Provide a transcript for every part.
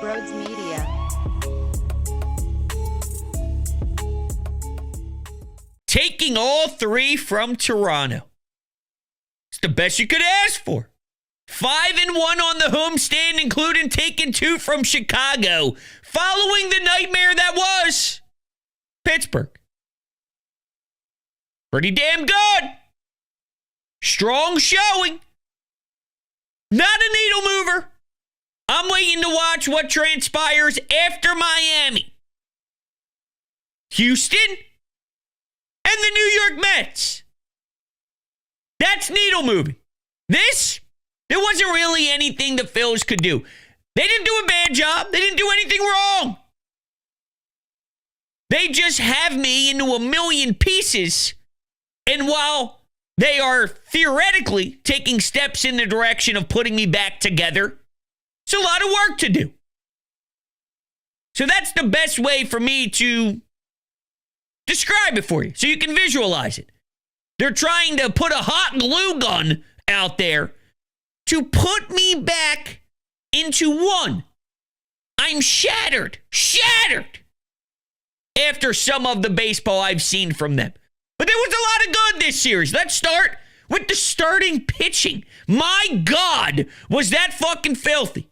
Brodes Media. Taking all three from Toronto. It's the best you could ask for. 5-1 on the homestand, including taking 2 from Chicago, following the nightmare that was Pittsburgh. Pretty damn good. Strong showing. Not a needle mover. I'm waiting to watch what transpires after Miami, Houston, and the New York Mets. That's needle moving. This, there wasn't really anything the Phillies could do. They didn't do a bad job. They didn't do anything wrong. They just have me into a million pieces. And while they are theoretically taking steps in the direction of putting me back together, it's a lot of work to do. So that's the best way for me to describe it for you so you can visualize it. They're trying to put a hot glue gun out there to put me back into one. I'm shattered after some of the baseball I've seen from them. But there was a lot of good this series. Let's start with the starting pitching. My God, was that fucking filthy.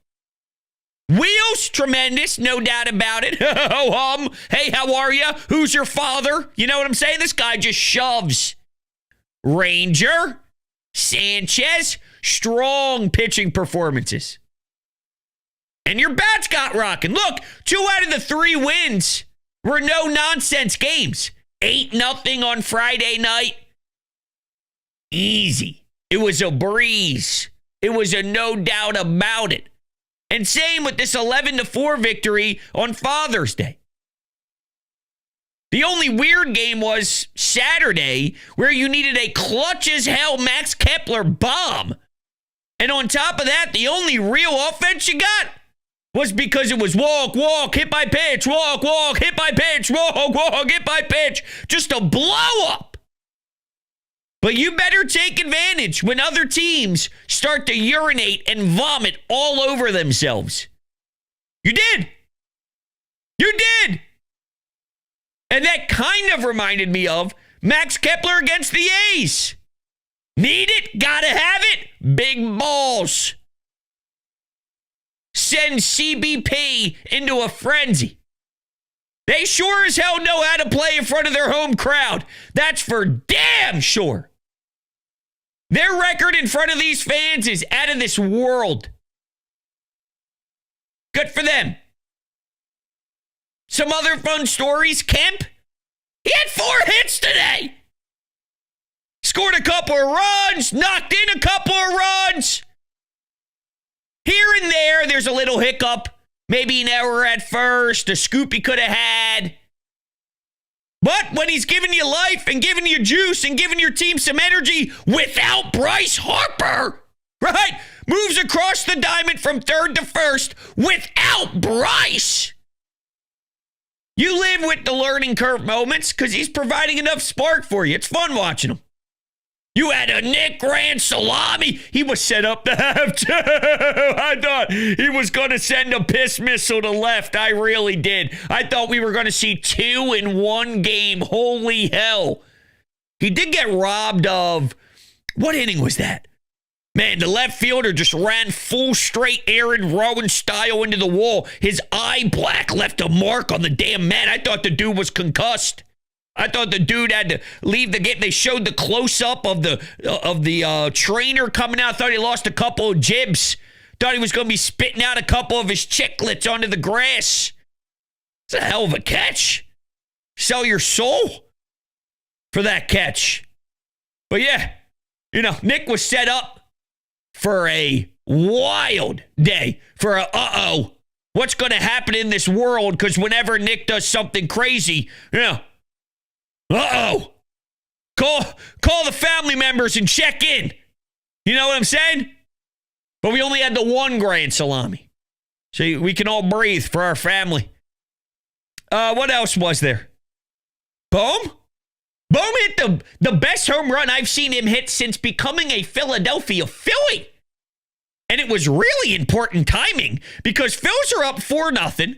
Wheels, tremendous, no doubt about it. Hey, how are you? Who's your father? You know what I'm saying? This guy just shoves. Ranger, Sanchez, strong pitching performances. And your bats got rocking. Look, 2 out of the 3 wins were no-nonsense games. 8-0 on Friday night. Easy. It was a breeze. It was a no doubt about it. And same with this 11-4 victory on Father's Day. The only weird game was Saturday, where you needed a clutch as hell Max Kepler bomb. And on top of that, the only real offense you got was because it was walk, hit by pitch, walk, hit by pitch, walk, hit by pitch. Just a blow up. But you better take advantage when other teams start to urinate and vomit all over themselves. You did. You did. And that kind of reminded me of Max Kepler against the A's. Need it, gotta have it, big balls. Send CBP into a frenzy. They sure as hell know how to play in front of their home crowd. That's for damn sure. Their record in front of these fans is out of this world. Good for them. Some other fun stories. Kemp, he had 4 hits today. Scored a couple of runs, knocked in a couple of runs. Here and there, there's a little hiccup. Maybe an error at first, a scoop he could have had. But when he's giving you life and giving you juice and giving your team some energy without Bryce Harper, right? Moves across the diamond from third to first without Bryce. You live with the learning curve moments because he's providing enough spark for you. It's fun watching him. You had a Nick Grant salami. He was set up to have 2. I thought he was going to send a piss missile to left. I really did. I thought we were going to see 2 in one game. Holy hell. He did get robbed of, what inning was that? Man, the left fielder just ran full straight Aaron Rowan style into the wall. His eye black left a mark on the damn mat. I thought the dude was concussed. I thought the dude had to leave the game. They showed the close-up of the trainer coming out. Thought he lost a couple of jibs. Thought he was going to be spitting out a couple of his chiclets onto the grass. It's a hell of a catch. Sell your soul for that catch. But yeah, you know, Nick was set up for a wild day. For a, what's going to happen in this world? Because whenever Nick does something crazy, you know, Call the family members and check in. You know what I'm saying? But we only had the 1 grand salami. So we can all breathe for our family. What else was there? Bohm? Bohm hit the best home run I've seen him hit since becoming a Philadelphia Philly. And it was really important timing because Phils are up 4-0.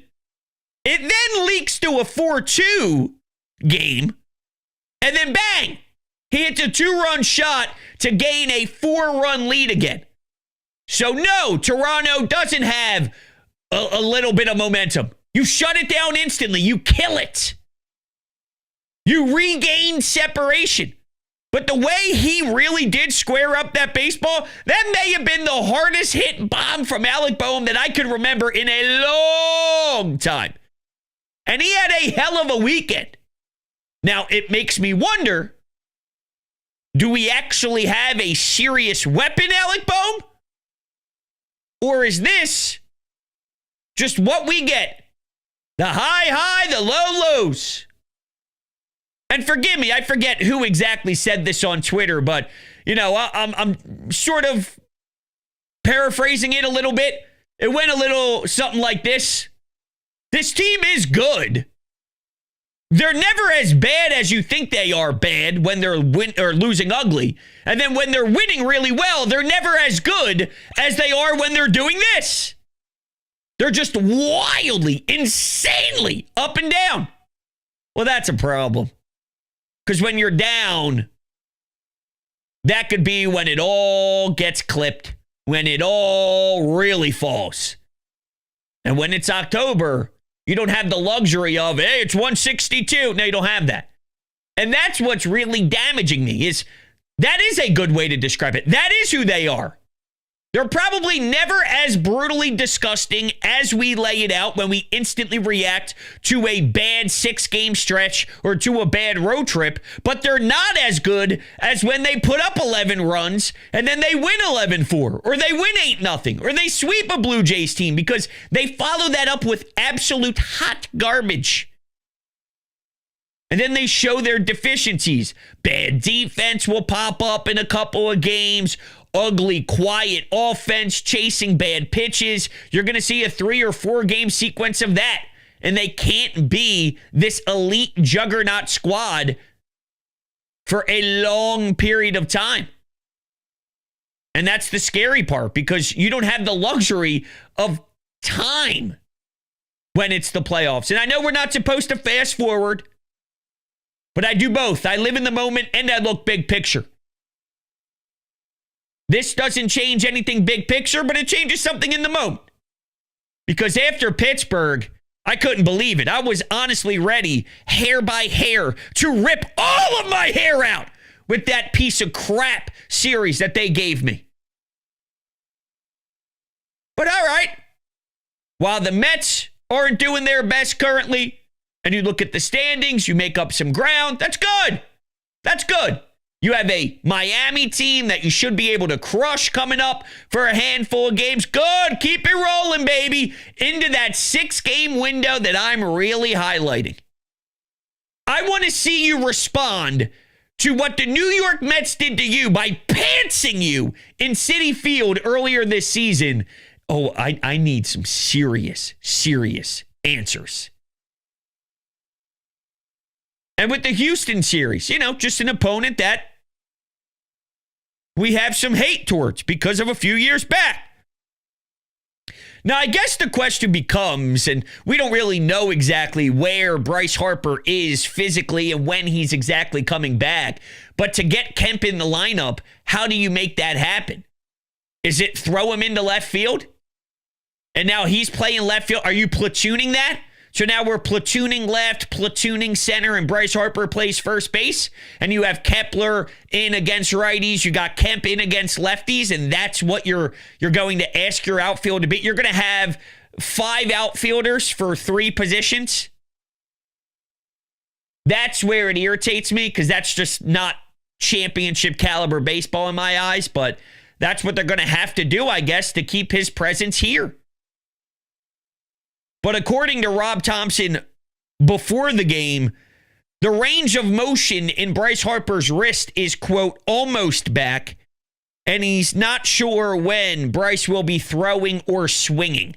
It then leaks to a 4-2 game. And then bang, he hits a 2-run shot to gain a 4-run lead again. So no, Toronto doesn't have a little bit of momentum. You shut it down instantly. You kill it. You regain separation. But the way he really did square up that baseball, that may have been the hardest hit bomb from Alec Boehm that I could remember in a long time. And he had a hell of a weekend. Now, it makes me wonder, do we actually have a serious weapon, Alec Boehm? Or is this just what we get? The high, the lows. And forgive me, I forget who exactly said this on Twitter, but, I'm sort of paraphrasing it a little bit. It went a little something like this. This team is good. They're never as bad as you think they are bad when they're losing ugly. And then when they're winning really well, they're never as good as they are when they're doing this. They're just wildly, insanely up and down. Well, that's a problem. Because when you're down, that could be when it all gets clipped, when it all really falls. And when it's October, you don't have the luxury of, hey, it's 162. No, you don't have that. And that's what's really damaging me, that is a good way to describe it. That is who they are. They're probably never as brutally disgusting as we lay it out when we instantly react to a bad 6-game stretch or to a bad road trip, but they're not as good as when they put up 11 runs and then they win 11-4 or they win 8-0 or they sweep a Blue Jays team because they follow that up with absolute hot garbage. And then they show their deficiencies. Bad defense will pop up in a couple of games. Ugly, quiet offense, chasing bad pitches. You're going to see a 3 or 4 game sequence of that. And they can't be this elite juggernaut squad for a long period of time. And that's the scary part because you don't have the luxury of time when it's the playoffs. And I know we're not supposed to fast forward, but I do both. I live in the moment and I look big picture. This doesn't change anything big picture, but it changes something in the moment. Because after Pittsburgh, I couldn't believe it. I was honestly ready, hair by hair, to rip all of my hair out with that piece of crap series that they gave me. But all right, while the Mets aren't doing their best currently, and you look at the standings, you make up some ground, that's good. That's good. You have a Miami team that you should be able to crush coming up for a handful of games. Good. Keep it rolling, baby. Into that 6-game window that I'm really highlighting. I want to see you respond to what the New York Mets did to you by pantsing you in Citi Field earlier this season. Oh, I need some serious answers. And with the Houston series, just an opponent that we have some hate towards because of a few years back. Now, I guess the question becomes, and we don't really know exactly where Bryce Harper is physically and when he's exactly coming back, but to get Kemp in the lineup, how do you make that happen? Is it throw him into left field? And now he's playing left field. Are you platooning that? So now we're platooning left, platooning center, and Bryce Harper plays first base. And you have Kepler in against righties. You got Kemp in against lefties, and that's what you're going to ask your outfield to be. You're going to have 5 outfielders for 3 positions. That's where it irritates me because that's just not championship caliber baseball in my eyes. But that's what they're going to have to do, I guess, to keep his presence here. But according to Rob Thompson, before the game, the range of motion in Bryce Harper's wrist is, quote, almost back, and he's not sure when Bryce will be throwing or swinging.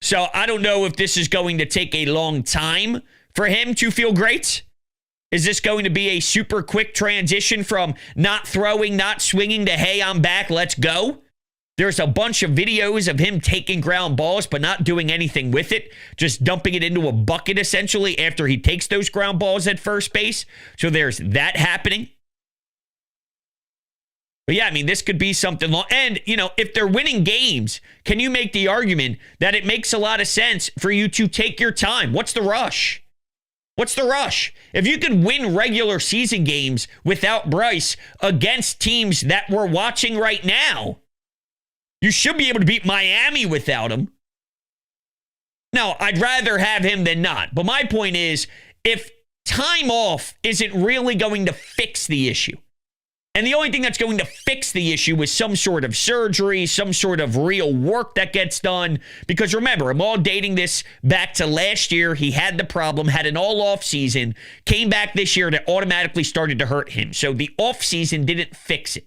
So I don't know if this is going to take a long time for him to feel great. Is this going to be a super quick transition from not throwing, not swinging to, hey, I'm back, let's go? There's a bunch of videos of him taking ground balls but not doing anything with it, just dumping it into a bucket essentially after he takes those ground balls at first base. So there's that happening. But yeah, I mean, this could be something long. And, you know, if they're winning games, can you make the argument that it makes a lot of sense for you to take your time? What's the rush? What's the rush? If you could win regular season games without Bryce against teams that we're watching right now, you should be able to beat Miami without him. Now, I'd rather have him than not. But my point is, if time off isn't really going to fix the issue, and the only thing that's going to fix the issue is some sort of surgery, some sort of real work that gets done. Because remember, I'm all dating this back to last year. He had the problem, had an all-off season, came back this year that automatically started to hurt him. So the off season didn't fix it.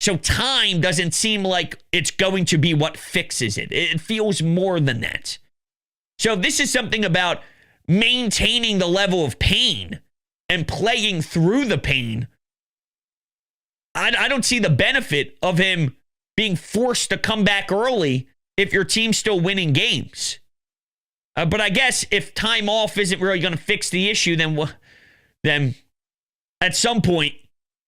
So time doesn't seem like it's going to be what fixes it. It feels more than that. So this is something about maintaining the level of pain and playing through the pain. I don't see the benefit of him being forced to come back early if your team's still winning games. But I guess if time off isn't really going to fix the issue, then at some point,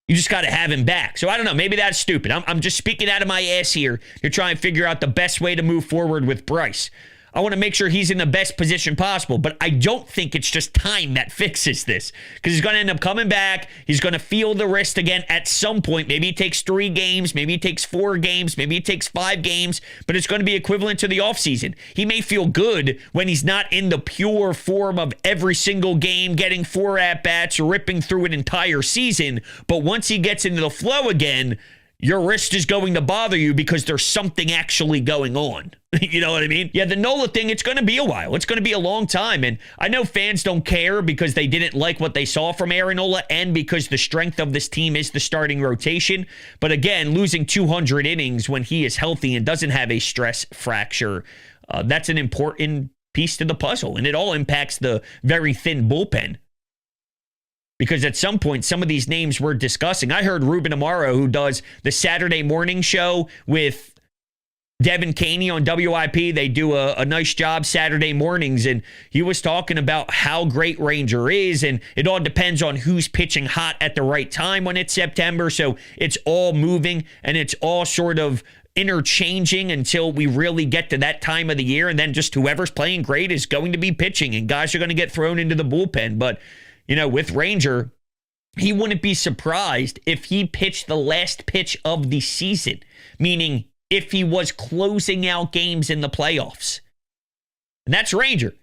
you just got to have him back. So I don't know. Maybe that's stupid. I'm just speaking out of my ass here to try and figure out the best way to move forward with Bryce. I want to make sure he's in the best position possible, but I don't think it's just time that fixes this, because he's going to end up coming back. He's going to feel the wrist again at some point. Maybe it takes 3 games. Maybe it takes 4 games. Maybe it takes 5 games, but it's going to be equivalent to the offseason. He may feel good when he's not in the pure form of every single game, getting 4 at-bats, ripping through an entire season, but once he gets into the flow again, your wrist is going to bother you because there's something actually going on. You know what I mean? Yeah, the Nola thing, it's going to be a while. It's going to be a long time. And I know fans don't care because they didn't like what they saw from Aaron Nola and because the strength of this team is the starting rotation. But again, losing 200 innings when he is healthy and doesn't have a stress fracture, that's an important piece to the puzzle. And it all impacts the very thin bullpen. Because at some point, some of these names we're discussing, I heard Ruben Amaro, who does the Saturday morning show with Devin Caney on WIP. They do a nice job Saturday mornings, and he was talking about how great Ranger is, and it all depends on who's pitching hot at the right time when it's September. So it's all moving, and it's all sort of interchanging until we really get to that time of the year, and then just whoever's playing great is going to be pitching, and guys are going to get thrown into the bullpen. But you know, with Ranger, he wouldn't be surprised if he pitched the last pitch of the season, meaning if he was closing out games in the playoffs. And that's Ranger,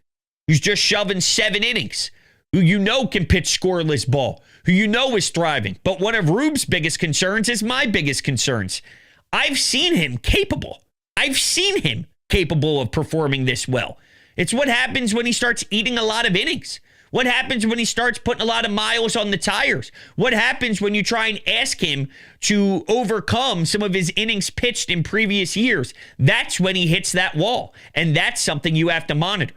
who's just shoving 7 innings, who you know can pitch scoreless ball, who you know is thriving. But one of Rube's biggest concerns is my biggest concerns. I've seen him capable. I've seen him capable of performing this well. It's what happens when he starts eating a lot of innings. What happens when he starts putting a lot of miles on the tires? What happens when you try and ask him to overcome some of his innings pitched in previous years? That's when he hits that wall. And that's something you have to monitor.